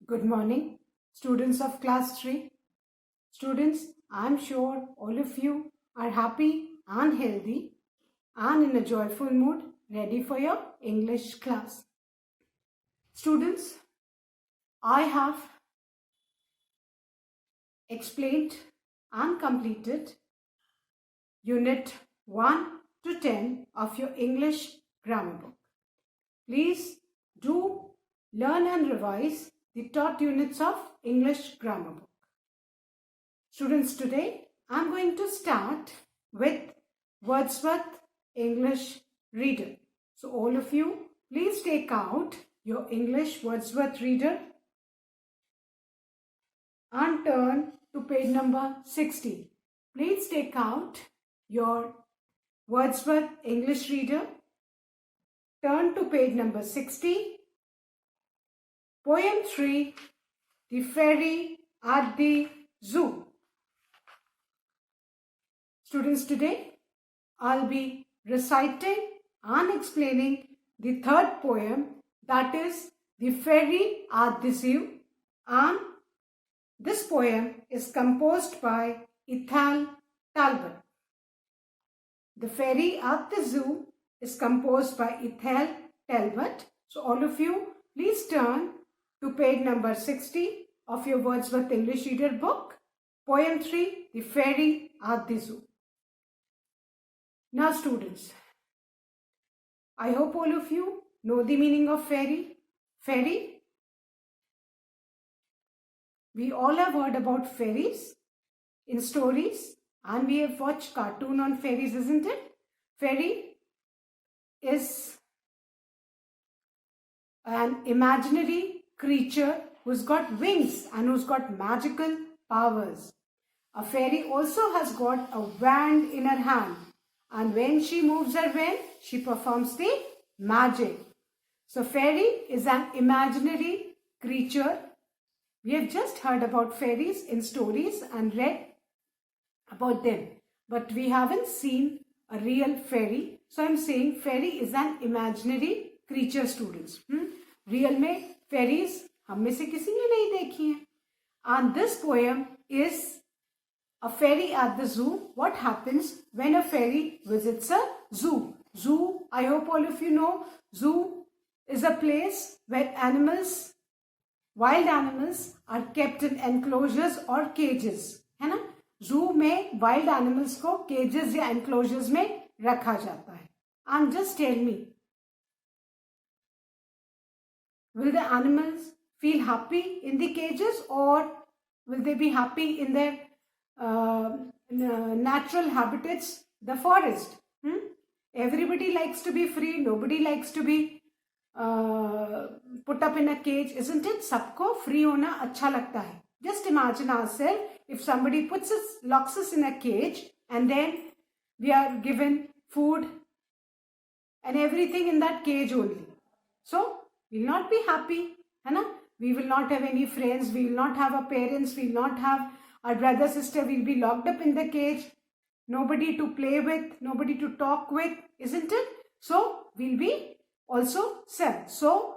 Good morning, students of class 3. Students, I am sure all of you are happy and healthy and in a joyful mood, ready for your English class. Students, I have explained and completed Unit 1 to 10 of your English grammar book. Please do learn and revise the taught units of English grammar book. Students, today I'm going to start with Wordsworth English Reader. So all of you, please take out your English Wordsworth Reader and turn to page number 60. Please take out your Wordsworth English Reader, turn to page number 60. Poem 3, The Ferry at the Zoo. Students, today I'll be reciting and explaining the third poem, that is The Ferry at the Zoo, and this poem is composed by Ethel Talbot. The Ferry at the Zoo is composed by Ethel Talbot. So all of you, please turn to page number 60 of your Wordsworth English Reader book, Poem 3, The Ferry at the Zoo. Now students, I hope all of you know the meaning of ferry. Ferry. We all have heard about ferries in stories and we have watched cartoon on ferries, isn't it? Ferry is an imaginary creature who's got wings and who's got magical powers. A fairy also has got a wand in her hand. And when she moves her wand, she performs the magic. So fairy is an imaginary creature. We have just heard about fairies in stories and read about them. But we haven't seen a real fairy. So I'm saying fairy is an imaginary creature, students. Real में fairies हम में से किसी ने नहीं देखी हैं. And this poem is a ferry at the zoo. What happens when a ferry visits a zoo? Zoo, I hope all of you know, zoo is a place where animals, wild animals are kept in enclosures or cages. है ना? Zoo में wild animals को cages या enclosures में रखा जाता है. And just tell me, will the animals feel happy in the cages or will they be happy in their natural habitats, the forest? Everybody likes to be free. Nobody likes to be put up in a cage, isn't it? सबको free होना अच्छा लगता है. Just imagine ourselves if somebody locks us in a cage and then we are given food and everything in that cage only. So we will not be happy, है ना? We will not have any friends. We will not have our parents. We will not have our brother, sister. Will be locked up in the cage. Nobody to play with, nobody to talk with, isn't it? So we'll be also sad. So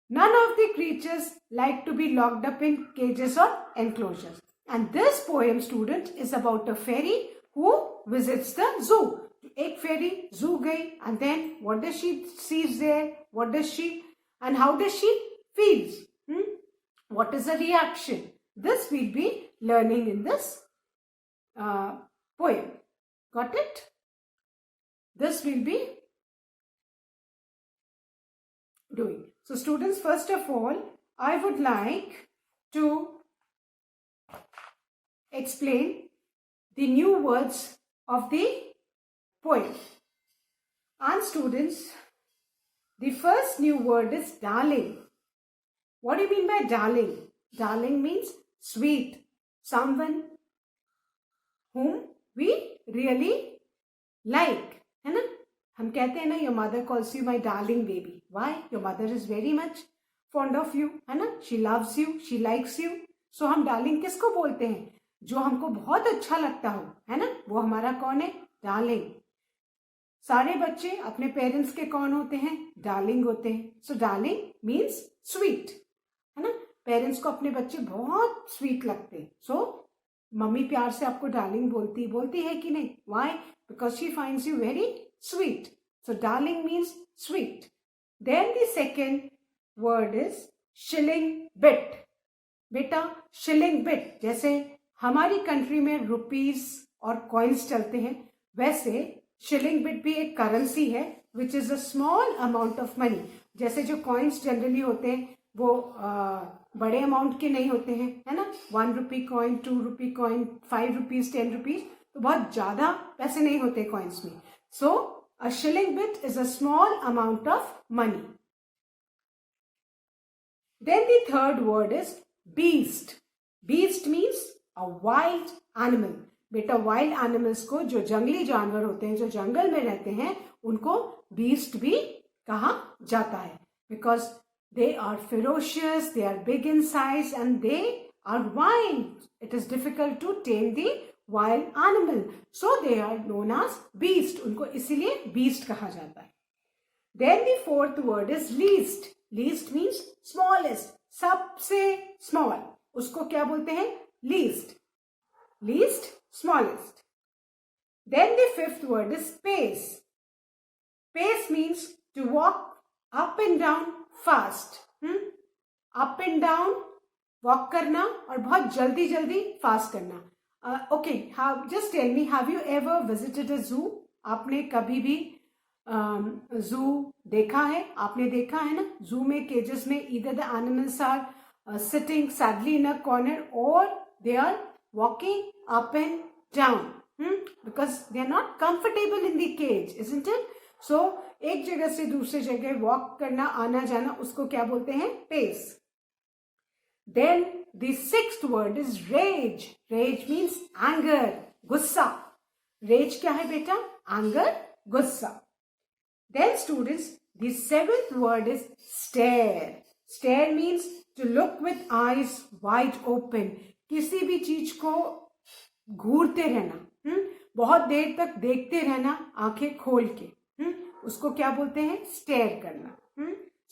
none of the creatures like to be locked up in cages or enclosures. And this poem, student, is about a fairy who visits the zoo. एक fairy zoo गई and then what does she sees there? What does she and how does she feels? What is the reaction? This we'll be learning in this poem. Got it? This will be doing. So students, first of all, I would like to explain the new words of the poem. And students, the first new word is darling. What do you mean by darling? Darling means sweet. Someone whom we really like. है ना? हम कहते हैं ना, your mother calls you my darling baby. Why? Your mother is very much fond of you. है ना? She loves you. She likes you. So हम darling किसको बोलते हैं? जो हमको बहुत अच्छा लगता हो. है ना? वो हमारा कौन है? Darling. सारे बच्चे अपने पेरेंट्स के कौन होते हैं? Darling होते हैं. So darling means sweet. है ना? पेरेंट्स को अपने बच्चे बहुत स्वीट लगते हैं. सो मम्मी प्यार से आपको डार्लिंग बोलती है कि नहीं? Why? Because she finds you very sweet. So darling means sweet. Then the second word is shilling bit. बेटा शिलिंग बिट, जैसे हमारी कंट्री में रुपीज और कॉइन्स चलते हैं, वैसे शिलिंग बिट भी एक करेंसी है which is a small amount of money. जैसे जो कॉइन्स जनरली होते हैं वो बड़े अमाउंट के नहीं होते हैं, है ना. 1 rupee coin, 2 rupee coin, 5 rupees, 10 rupees, तो बहुत ज्यादा पैसे नहीं होते कॉइन्स में. So a shilling bit is a small amount of money. Then the third word is beast. Beast means a wild animal. बेटा वाइल्ड एनिमल्स को, जो जंगली जानवर होते हैं, जो जंगल में रहते हैं, उनको बीस्ट भी कहा जाता है. Because they are ferocious, they are big in size and they are wild. It is difficult to tame the wild animal. So they are known as beast. उनको इसीलिए beast कहा जाता है. Then the fourth word is least. Least means smallest, सबसे small. उसको क्या बोलते हैं? Least. Least, smallest. Then the fifth word is pace. Pace means to walk up and down fast. Up and down walk करना और बहुत जल्दी जल्दी fast करना. Okay, just tell me, have you ever visited a zoo? आपने कभी भी जू देखा है? आपने देखा है ना, जू में केजेस में either the animals are sitting sadly in a corner or they are walking up and down because they are not comfortable in the cage, isn't it? So एक जगह से दूसरी जगह वॉक करना, आना जाना, उसको क्या बोलते हैं? Pace. Then the sixth word is rage. Rage means anger, गुस्सा. Rage क्या है बेटा? Anger, गुस्सा. Then students, the seventh word is stare. Stare means to look with eyes wide open. किसी भी चीज को घूरते रहना, बहुत देर तक देखते रहना आंखें खोल के, उसको क्या बोलते हैं? स्टेयर करना.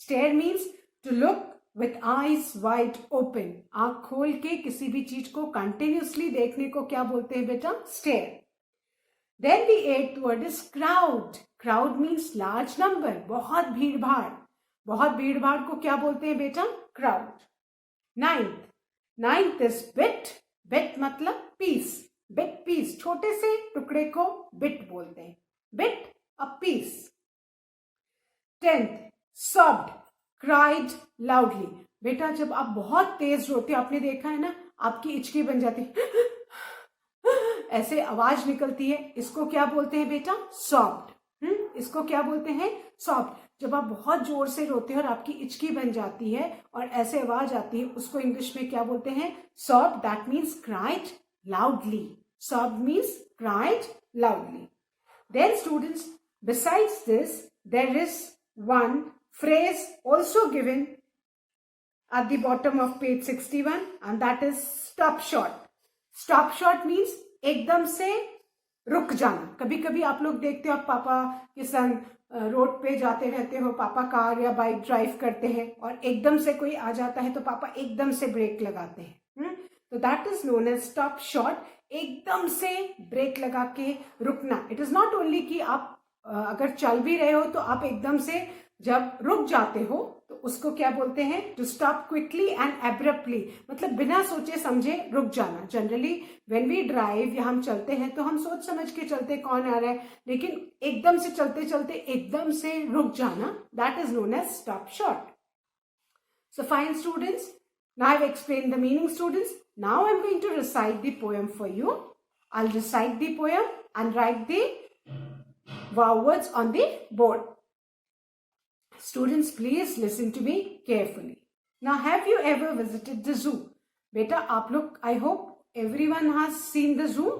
Stare means to look with eyes wide open. आंख खोल के किसी भी चीज को कंटिन्यूसली देखने को क्या बोलते हैं बेटा? Stair. Then the eighth word is crowd. Crowd means large number, बहुत भीड़ भाड़. बहुत भीड़ भाड़ को क्या बोलते हैं बेटा? Crowd. Ninth is bit. Bit मतलब piece. Bit piece, छोटे से टुकड़े को bit बोलते हैं. Bit, a piece. 10th, sobbed, cried loudly. बेटा जब आप बहुत तेज रोते हो, आपने देखा है ना, आपकी इचकी बन जाती है, ऐसे आवाज निकलती है, इसको क्या बोलते हैं बेटा? सॉफ्ट. इसको क्या बोलते हैं? सॉफ्ट. जब आप बहुत जोर से रोते हो और आपकी इचकी बन जाती है और ऐसे आवाज आती है, उसको इंग्लिश में क्या बोलते हैं? Sobbed. That means cried loudly. Sobbed means cried loudly. Then students, besides this there is one phrase also given at the bottom of page 61 and that is stop short. Stop short means एकदम से रुक जाना. कभी कभी आप लोग देखते हो, आप पापा के संग रोड पे जाते रहते हो, पापा कार या बाइक ड्राइव करते हैं और एकदम से कोई आ जाता है तो पापा एकदम से ब्रेक लगाते हैं. तो that is known as stop short. एकदम से ब्रेक लगा के रुकना. इट इज नॉट ओनली कि आप अगर चल भी रहे हो तो आप एकदम से जब रुक जाते हो तो उसको क्या बोलते हैं? To stop quickly and abruptly. मतलब बिना सोचे समझे रुक जाना. जनरली व्हेन वी ड्राइव या हम चलते हैं तो हम सोच समझ के चलते कौन आ रहा है, लेकिन एकदम से चलते चलते एकदम से रुक जाना, that is known as stop short. So fine students, now I've explained the meaning students. Now I'm going to recite the poem for you. I'll recite the poem and write the words on the board. Students, please listen to me carefully. Now, have you ever visited the zoo? Beta, aap log, I hope everyone has seen the zoo.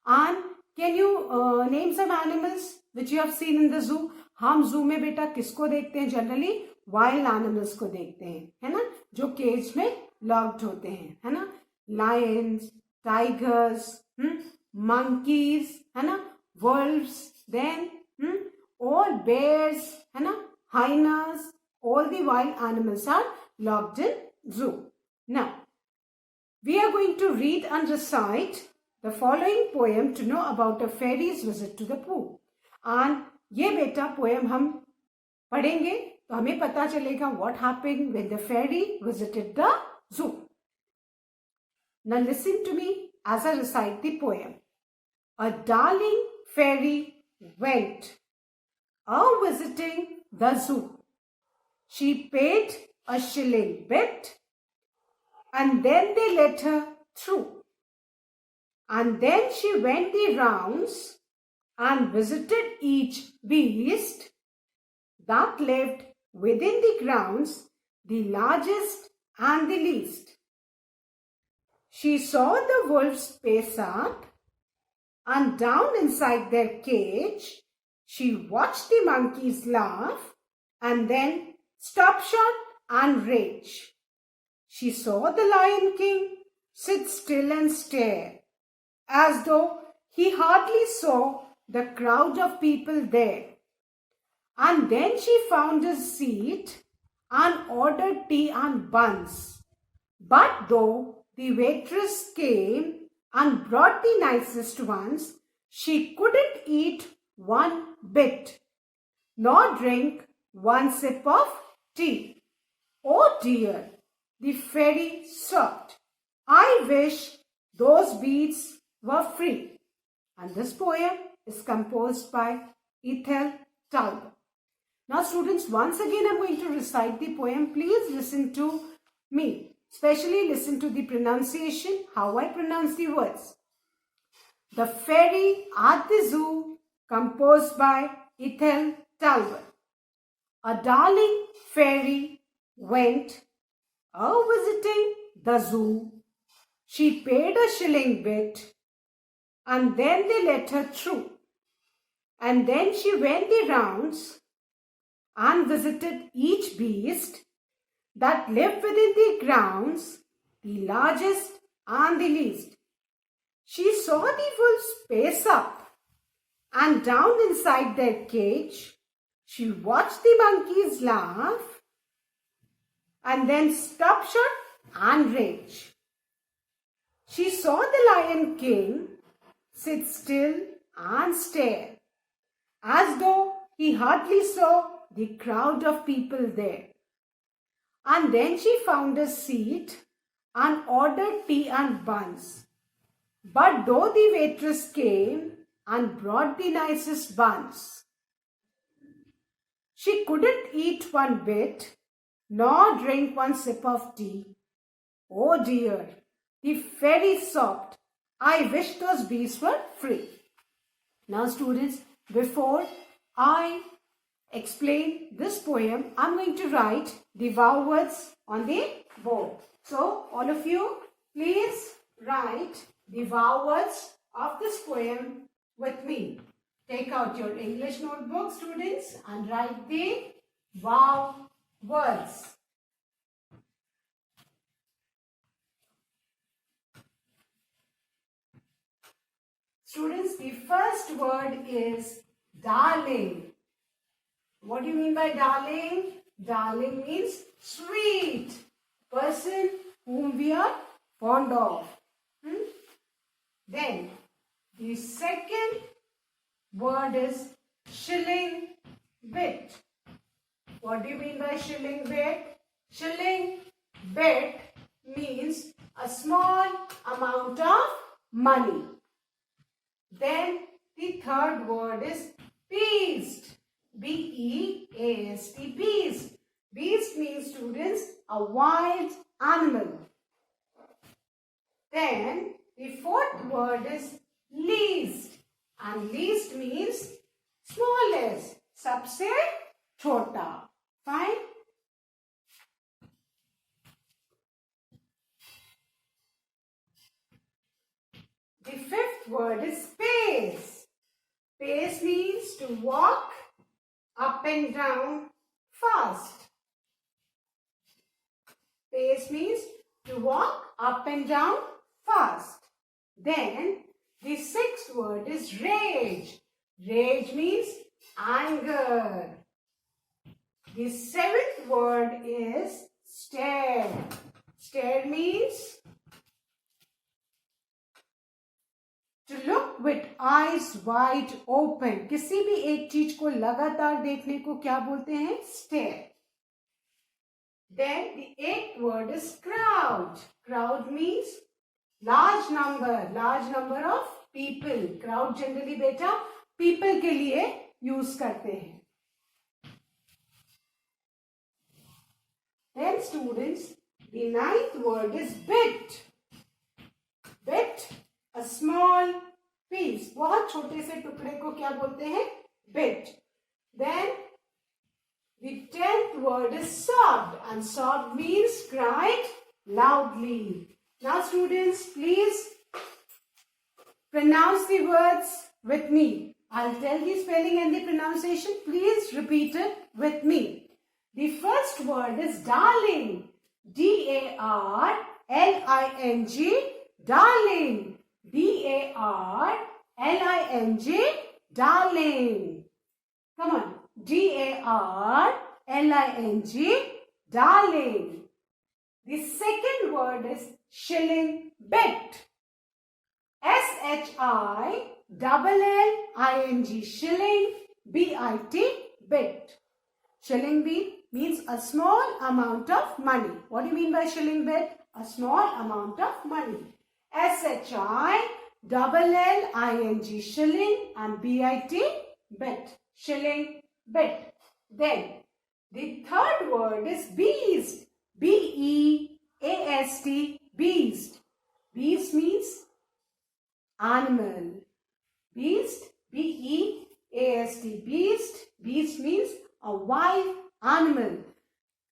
And can you name some animals which you have seen in the zoo? हम zoo में बेटा किसको देखते हैं? Generally wild animals को देखते हैं, है ना, जो केज में लॉक्ड होते हैं, है ना. लायंस, टाइगर्स, मंकीज, है ना, wolves, then all bears, है ना, hyenas, all the wild animals are locked in Zoo. Now, we are going to read and recite the following poem to know about a fairy's visit to the pool. And ये बेटा poem हम पढ़ेंगे तो हमें पता चलेगा what happened when the fairy visited the zoo. Now listen to me as I recite the poem. A darling fairy went visiting the zoo. She paid a shilling bit and then they let her through. And then she went the rounds and visited each beast that lived within the grounds, the largest and the least. She saw the wolves pace up and down inside their cage. She watched the monkeys laugh and then stop short and rage. She saw the Lion King sit still and stare, as though he hardly saw the crowd of people there. And then she found a seat and ordered tea and buns. But though the waitress came and brought the nicest ones, she couldn't eat one bit, nor drink one sip of tea. Oh dear, the fairy sobbed. I wish those beads were free. And this poem is composed by Ethel Talbot. Now students, once again I'm going to recite the poem. Please listen to me. Especially listen to the pronunciation, how I pronounce the words. The Ferry at the Zoo, composed by Ethel Talbot. A darling fairy went visiting the zoo. She paid a shilling bit and then they let her through. And then she went the rounds and visited each beast that lived within the grounds, the largest and the least. She saw the wolves pace up and down inside their cage. She watched the monkeys laugh and then stop short and rage. She saw the Lion King sit still and stare, as though he hardly saw the crowd of people there. And then she found a seat and ordered tea and buns. But though the waitress came and brought the nicest buns, she couldn't eat one bit, nor drink one sip of tea. Oh dear, the fairy sobbed. I wish those beasts were free. Now students, before I explain this poem, I'm going to write the wow words on the board. So all of you, please write the wow words of this poem with me. Take out your English notebook, students, and write the wow words. Students, the first word is darling. What do you mean by darling? Darling means sweet, person whom we are fond of. Then the second word is shilling bit. What do you mean by shilling bit? Shilling bit means a small amount of money. Then the third word is beast. B-E-A-S-T, beast. Beast means, students, a wild animal. Then the fourth word is least. And least means smallest. Sabse chota. Fine? The fifth word is pace. Pace means to walk up and down fast. Pace means to walk up and down fast. Then the sixth word is rage. Rage means anger. The seventh word is stare. Stare means to look with eyes wide open. किसी भी एक चीज को लगातार देखने को क्या बोलते हैं? Stare. Then the eighth word is crowd. Crowd means large number of people. Crowd generally बेटा people के लिए यूज करते हैं. Then students, the ninth word is bit. Bit, a small piece. बहुत छोटे से टुकड़े को क्या बोलते हैं? Bit. Then the 10th word is sobbed, and sobbed means cried loudly. Now students, please pronounce the words with me. I'll tell the spelling and the pronunciation. Please repeat it with me. The first word is darling. D-A-R-L-I-N-G. Darling. D-A-R-L-I-N-G. Darling. Come on. D-A-R-L-I-N-G. Darling. The second word is shilling. Bit. S-H-I-L-L-I-N-G. Shilling. B-I-T. Bit. Shilling means a small amount of money. What do you mean by shilling bit? A small amount of money. S-H-I-L-L-I-N-G. Shilling and B-I-T. Bit. Shilling bit. Then the third word is beast. B-E-A-S-T. Beast. Beast means animal. Beast. B-E-A-S-T. Beast. Beast means a wild animal.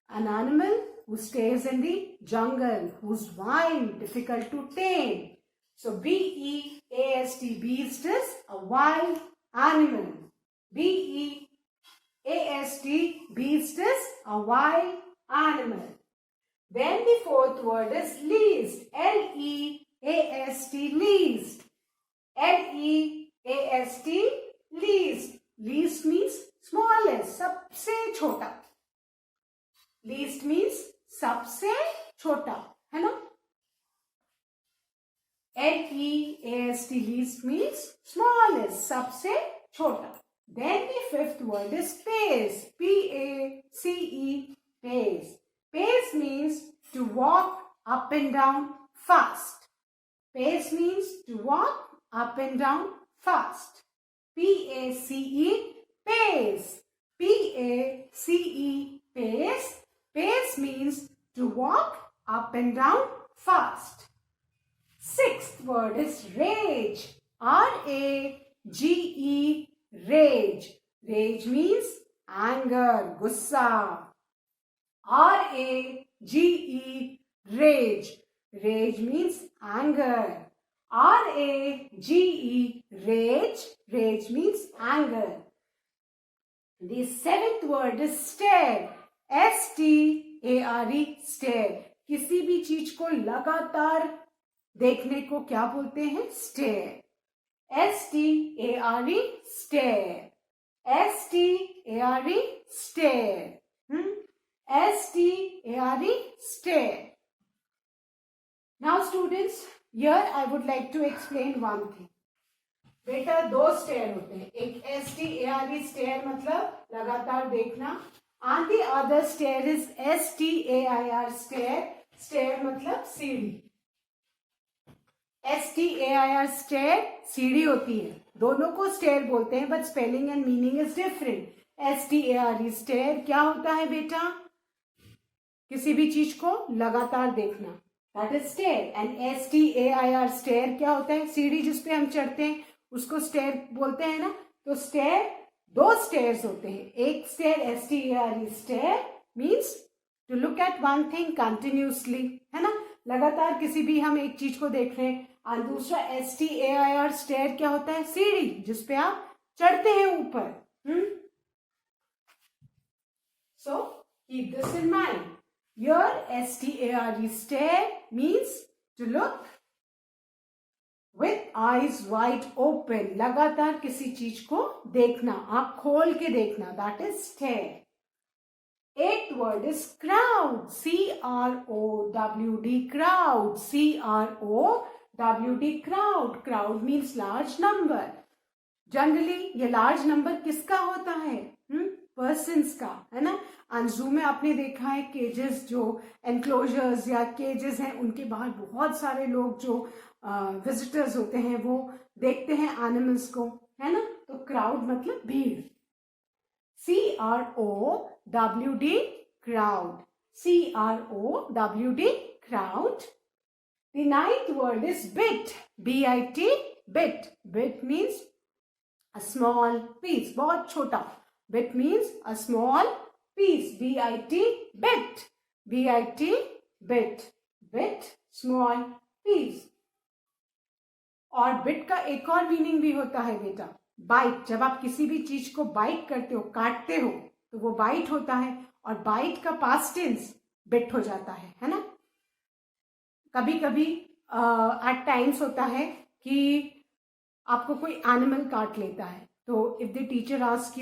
An animal who stays in the jungle, who's wild, difficult to tame. So B-E-A-S-T. Beast is a wild animal. B-E-A-S-T. Beast is a wild animal. Then the fourth word is least. L-E-A-S-T. Least. L-E-A-S-T. Least. Least means smallest, सबसे छोटा. Least means सबसे छोटा, है ना? L-E-A-S-T. Least means smallest, सबसे छोटा. Then the fifth word is pace. P-A-C-E. Pace. Pace means to walk up and down fast. Pace means to walk up and down fast. P-A-C-E. Pace. P-A-C-E. Pace. Pace means to walk up and down fast. Sixth word is rage. R-A-G-E. Rage. Rage means anger, gussa. R-A-G-E. Rage. Rage means anger. R-A-G-E. Rage. Rage means anger. The seventh word is stare. S-T-A-R-E. Stare. किसी भी चीज को लगातार देखने को क्या बोलते हैं? Stare. S-T-A-R-E. Stare. S-T-A-R-E. Stare. S-T-A-R-E. Stare. Now students, here I would like to explain one thing. बेटा दो स्टेयर होते हैं. एक S-T-A-R-E. स्टेयर मतलब लगातार देखना. And the other stair is S-T-A-I-R. Stair. Stair मतलब सीढ़ी. S-T-A-I-R. Stair सीढ़ी होती है. दोनों को स्टेयर बोलते हैं, but spelling and meaning is different. S-T-A-R-E. Stare क्या होता है बेटा? किसी भी चीज को लगातार देखना. That is stare. And S-T-A-I-R. Stair क्या होता है? सीढ़ी जिसपे हम चढ़ते हैं उसको स्टेयर बोलते हैं ना. तो स्टेयर दो स्टेयर्स होते हैं. एक stare S-T-A-R-E. Stare means to look at one thing continuously, है ना. लगातार किसी भी हम एक चीज को देख रहे हैं. और दूसरा S-T-A-I-R. स्टेयर क्या होता है? सीढ़ी जिसपे आप चढ़ते हैं ऊपर. So keep this in mind. Here S-T-A-R-E. Stare means to look with eyes wide open. लगातार किसी चीज को देखना, आँख खोल के देखना. That is stare. Eighth word is crowd. C-R-O-W-D, crowd. C-R-O-W-D, crowd. Crowd means large number. Generally ये लार्ज नंबर किसका होता है? पर्सन्स का, है ना. एंड जू में आपने देखा है केजेस, जो एनक्लोजर्स या केजेस हैं, उनके बाहर बहुत सारे लोग जो विजिटर्स होते हैं वो देखते हैं एनिमल्स को, है ना. तो क्राउड मतलब भीड़. C-R-O-W-D, crowd. C-R-O-W-D, crowd. The ninth word is bit. B-I-T, bit. Bit means a small piece. बहुत छोटा. Bit means a small piece. B-I-T, bit. B-I-T, bit. Bit, small piece. और बिट का एक और मीनिंग भी होता है बेटा, बाइट. जब आप किसी भी चीज को बाइट करते हो, काटते हो, तो वो बाइट होता है. और बाइट का पास्ट टेंस बिट हो जाता है ना. कभी कभी एट टाइम्स होता है कि आपको कोई एनिमल काट लेता है, तो if the teacher ask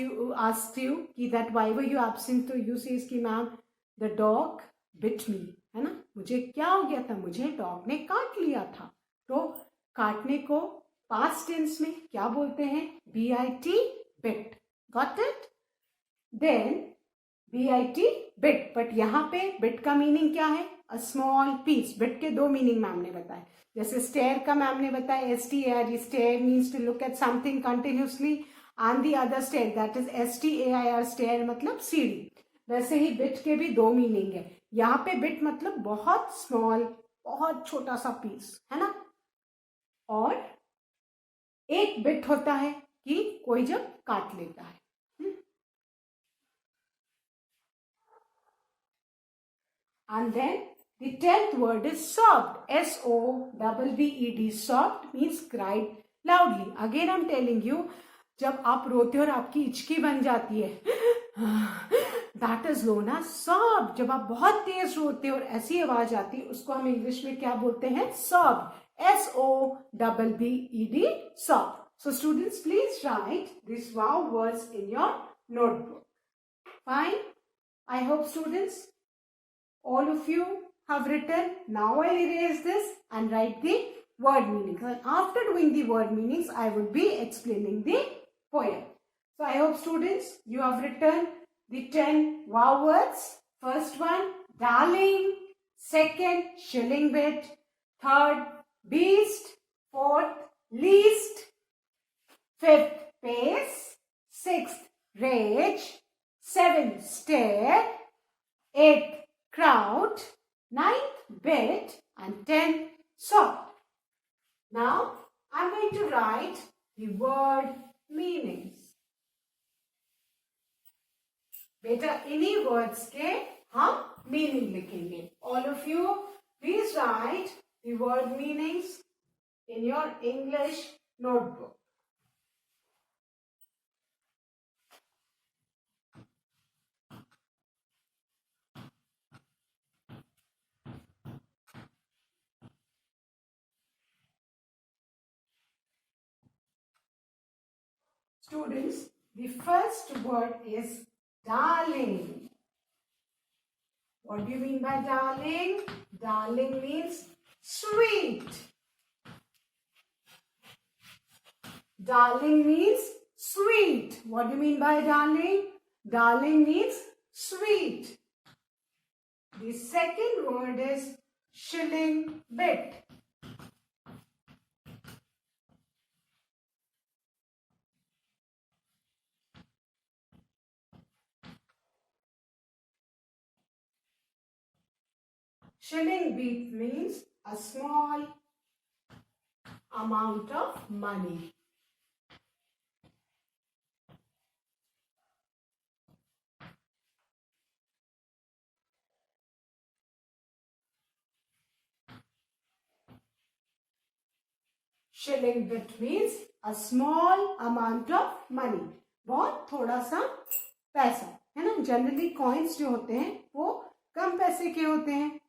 you कि that why were you absent, तो यू सेज कि ma'am the dog bit me, है ना. मुझे क्या हो गया था? मुझे डॉग ने काट लिया था. तो काटने को पास्ट टेंस में क्या बोलते हैं? B-I-T, bit. Got it? Then B-I-T, bit. But यहाँ पे बिट का मीनिंग क्या है? A small piece. बिट के दो मीनिंग मैम ने बताए. जैसे स्टेयर का मैम ने बताया STAR, stare means to look at something continuously, and the other stair that is STAIR, stair मतलब सीढ़ी. वैसे ही बिट के भी दो मीनिंग है. यहाँ पे बिट मतलब बहुत स्मॉल, बहुत छोटा सा पीस, है ना. और एक बिट होता है कि कोई जब काट लेता है. And then the 10th word is sobbed. S-O-B-B-E-D. Sobbed means cried loudly. Again I'm telling you, जब आप रोते हो और आपकी हिचकी बन जाती है, that is known as sob. जब आप बहुत तेज रोते हो और ऐसी आवाज आती है, उसको हम इंग्लिश में क्या बोलते हैं? sob. S-O-B-B-E-D, sob. So students, please write these wow words in your notebook. Fine. I hope students, all of you have written. Now I'll erase this and write the word meanings. And after doing the word meanings, I will be explaining the poem. So I hope students, you have written the 10 wow words. First one, darling. Second, shilling bit. Third, beast. Fourth, least. Fifth, pace. Sixth, rage. Seventh, stare. Eighth, crowd. Ninth, bit. And 10, soft. Now, I'm going to write the word meanings. बेटा इन्हीं words के हम meaning लिखेंगे. All of you, please write the word meanings in your English notebook. Students, the first word is darling. What do you mean by darling? Darling means sweet. Darling means sweet. What do you mean by darling? Darling means sweet. The second word is shilling bit. Shilling bit means a small amount of money. Shilling bit means a small amount of money. बहुत थोड़ा सा पैसा, है ना. Generally coins जो होते हैं वो कम पैसे के होते हैं.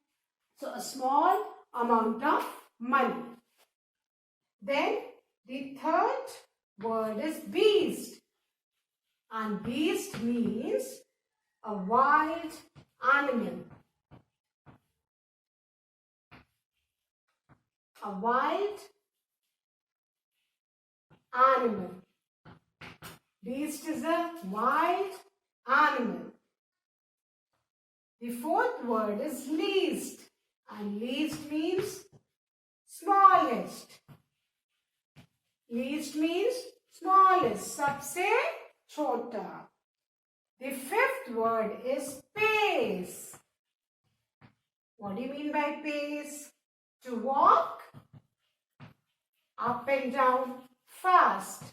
So a small amount of money. Then the third word is beast. And beast means a wild animal. A wild animal. Beast is a wild animal. The fourth word is least, and least means smallest. Least means smallest, सबसे छोटा. The fifth word is pace. What do you mean by pace? To walk up and down fast.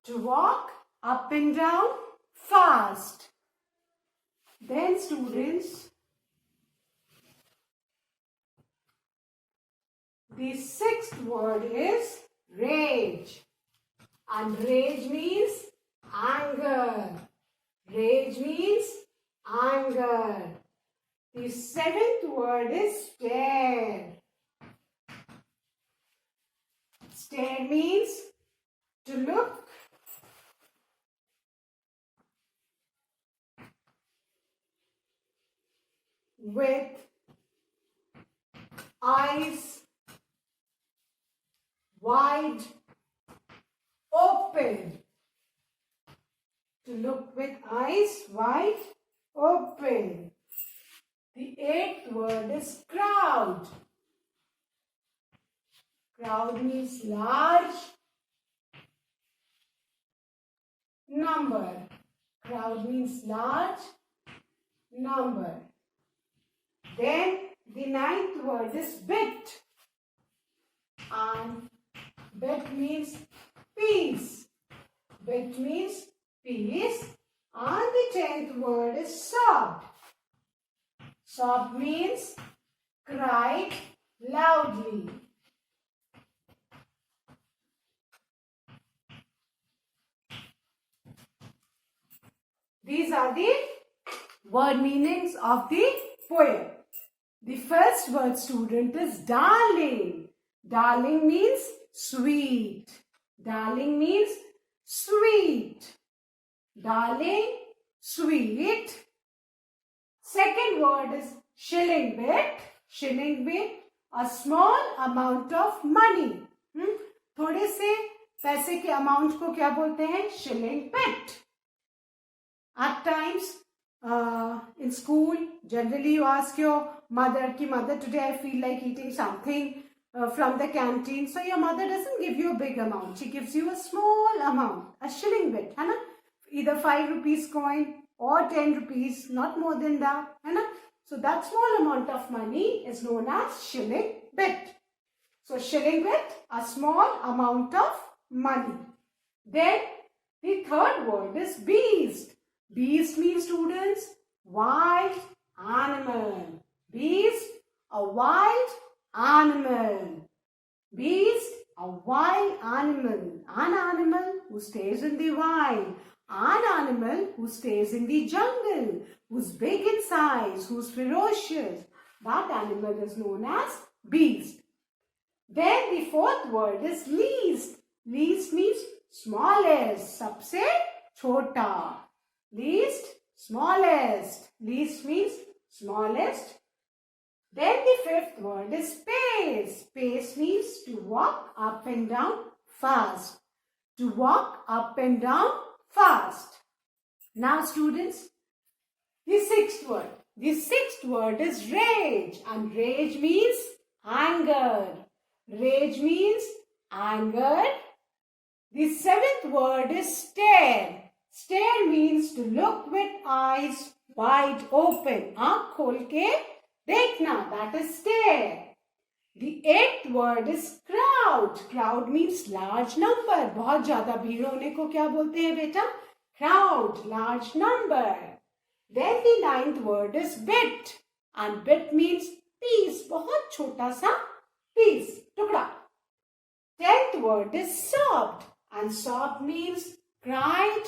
To walk up and down fast. Then students, the sixth word is rage. And rage means anger. Rage means anger. The seventh word is stare. Stare means to look with eyes wide open. To look with eyes wide open. The eighth word is crowd. Crowd means large number. Crowd means large number. Then the ninth word is bit. And bit means piece. Bit means piece. And the 10th word is sobbed. Sobbed means cried loudly. These are the word meanings of the poem. The first word, student, is darling. Darling means sweet. Darling means sweet. Darling, sweet. Second word is shilling bit. Shilling bit, a small amount of money. थोड़े से पैसे के amount को क्या बोलते हैं? Shilling bit. At times, in school, generally you ask your mother, ki mother, today I feel like eating something from the canteen. So your mother doesn't give you a big amount. She gives you a small amount, a shilling bit, है ना? Either 5 rupees coin or 10 rupees, not more than that, है ना? So that small amount of money is known as shilling bit. So shilling bit, a small amount of money. Then the third word is beast. Beast means, students, wild animal. Beast, a wild animal. Beast, a wild animal. An animal who stays in the wild. An animal who stays in the jungle, who's big in size, who's ferocious. That animal is known as beast. Then the fourth word is least. Least means smallest. सबसे छोटा. Least, smallest. Least means smallest. Then the fifth word is pace. Pace means to walk up and down fast. To walk up and down fast. Now students, the sixth word. The sixth word is rage. And rage means anger. Rage means anger. The seventh word is stare. Stare means to look with eyes wide open. आँख खोल के देखना. That is stare. The eighth word is crowd. Crowd means large number. बहुत ज़्यादा भीड़ होने को क्या बोलते हैं बेटा? Crowd, large number. Then the ninth word is bit. And bit means piece. बहुत छोटा सा piece. टुकड़ा. 10th word is sobbed. And sobbed means cried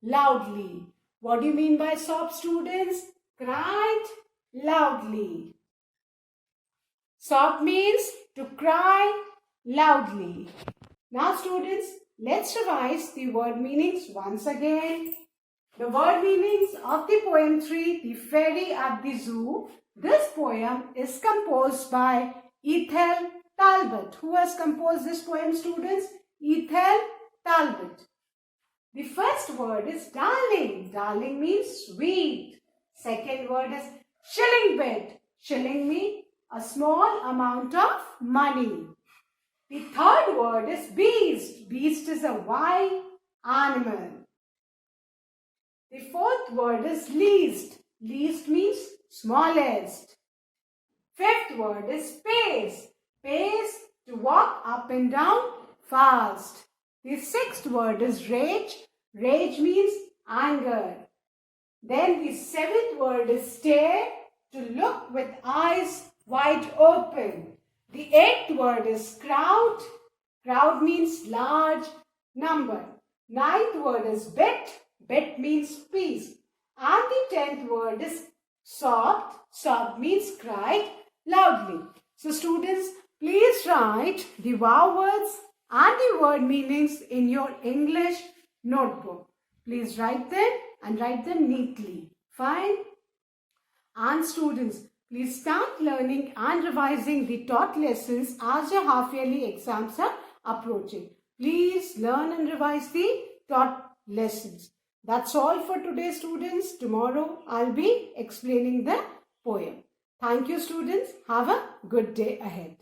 loudly. What do you mean by sob, students? Cried loudly. Sob means to cry loudly. Now students, let's revise the word meanings once again. The word meanings of the poem 3, The Ferry at the Zoo. This poem is composed by Ethel Talbot. Who has composed this poem, students? Ethel Talbot. The first word is darling. Darling means sweet. Second word is shilling bit. Shilling means a small amount of money. The third word is beast. Beast is a wild animal. The fourth word is least. Least means smallest. Fifth word is pace. Pace, to walk up and down fast. The sixth word is rage. Rage means anger. Then the seventh word is stare, to look with eyes wide open. The eighth word is crowd. Crowd means large number. Ninth word is bit. Bit means piece. And the 10th word is sobbed. Sobbed means cried loudly. So students, please write the wow words and the word meanings in your English notebook. Please write them and write them neatly. Fine? And students, please start learning and revising the taught lessons as your half-yearly exams are approaching. Please learn and revise the taught lessons. That's all for today, students. Tomorrow I'll be explaining the poem. Thank you, students. Have a good day ahead.